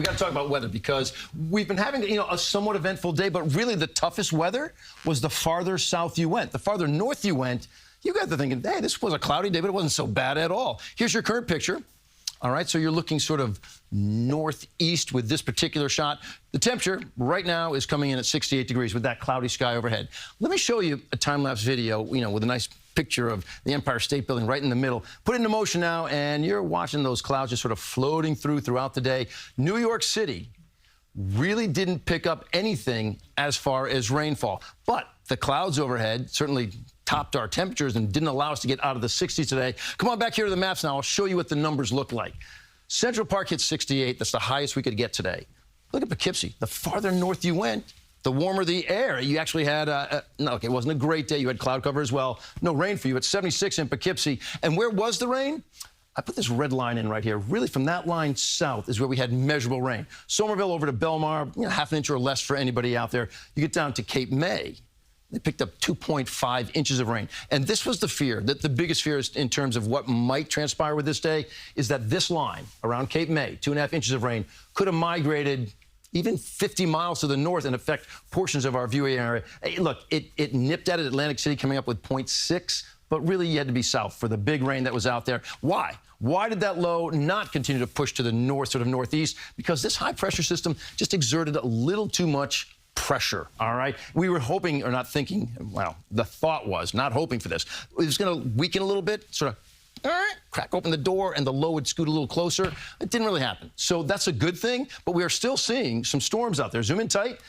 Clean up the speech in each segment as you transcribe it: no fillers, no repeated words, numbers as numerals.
we got to talk about weather because we've been having, a somewhat eventful day, but really the toughest weather was the farther south you went. The farther north you went, you got to thinking, hey, this was a cloudy day, but it wasn't so bad at all. Here's your current picture. All right, so you're looking sort of northeast with this particular shot. The temperature right now is coming in at 68 degrees with that cloudy sky overhead. Let me show you a time-lapse video, with a nice picture of the Empire State Building right in the middle. Put it into motion now, and you're watching those clouds just sort of floating throughout the day. New York City really didn't pick up anything as far as rainfall, but the clouds overhead certainly topped our temperatures and didn't allow us to get out of the 60s today. Come on back here to the maps now. I'll show you what the numbers look like. Central Park hit 68. That's the highest we could get today. Look at Poughkeepsie. The farther north you went, the warmer the air. You actually had, it wasn't a great day. You had cloud cover as well. No rain for you at 76 in Poughkeepsie. And where was the rain? I put this red line in right here. Really, from that line south is where we had measurable rain. Somerville over to Belmar, half an inch or less for anybody out there. You get down to Cape May. They picked up 2.5 inches of rain. And this was the fear, that the biggest fear is in terms of what might transpire with this day, is that this line around Cape May, 2.5 inches of rain, could have migrated even 50 miles to the north and affect portions of our viewing area. Hey, look, it nipped at it, Atlantic City coming up with 0.6, but really you had to be south for the big rain that was out there. Why? Why did that low not continue to push to the north, sort of northeast? Because this high-pressure system just exerted a little too much pressure, all right? We were hoping, or not thinking, well, the thought was, not hoping for this. It was going to weaken a little bit, sort of, crack open the door, and the low would scoot a little closer. It didn't really happen. So that's a good thing, but we are still seeing some storms out there. Zoom in tight.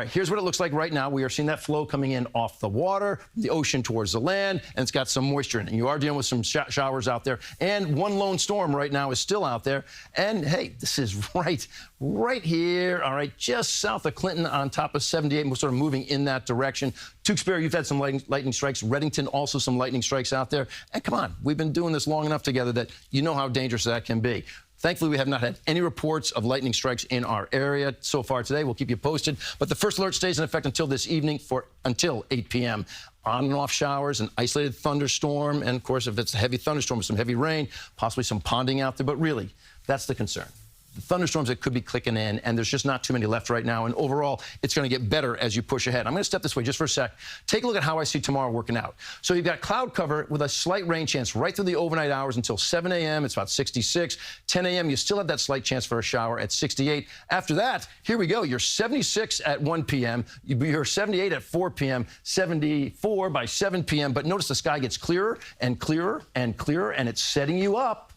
Here's what it looks like right now. We are seeing that flow coming in off the water, the ocean towards the land, and it's got some moisture in it. You are dealing with some showers out there, and one lone storm right now is still out there. And, hey, this is right here, all right, just south of Clinton on top of 78, and we're sort of moving in that direction. Tewksbury, you've had some lightning strikes. Reddington, also some lightning strikes out there. And come on, we've been doing this long enough together that you know how dangerous that can be. Thankfully, we have not had any reports of lightning strikes in our area so far today. We'll keep you posted. But the first alert stays in effect until this evening until 8 p.m. On and off showers, an isolated thunderstorm, and, of course, if it's a heavy thunderstorm with some heavy rain, possibly some ponding out there. But really, that's the concern. The thunderstorms that could be clicking in, and there's just not too many left right now. And overall, it's going to get better as you push ahead. I'm going to step this way just for a sec. Take a look at how I see tomorrow working out. So you've got cloud cover with a slight rain chance right through the overnight hours until 7 a.m. It's about 66. 10 a.m., you still have that slight chance for a shower at 68. After that, here we go. You're 76 at 1 p.m. You're 78 at 4 p.m., 74 by 7 p.m. But notice the sky gets clearer and clearer and clearer, and it's setting you up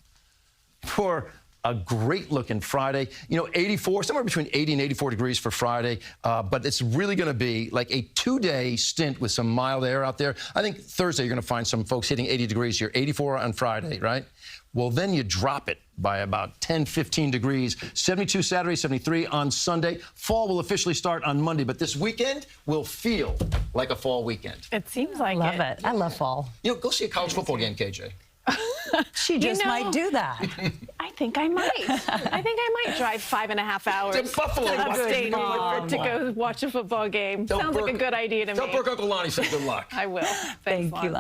for a great-looking Friday. 84, somewhere between 80 and 84 degrees for Friday. But it's really going to be like a two-day stint with some mild air out there. I think Thursday you're going to find some folks hitting 80 degrees. You're 84 on Friday, right? Well, then you drop it by about 10, 15 degrees. 72 Saturday, 73 on Sunday. Fall will officially start on Monday, but this weekend will feel like a fall weekend. It seems like Love it. I love fall. Go see a college football game, KJ. She just might do that. I think I might. I think I might drive 5.5 hours to Buffalo upstate to go watch a football game. Sounds like a good idea to me. Tell Uncle Lonnie some good luck. I will. Thank you, Lonnie.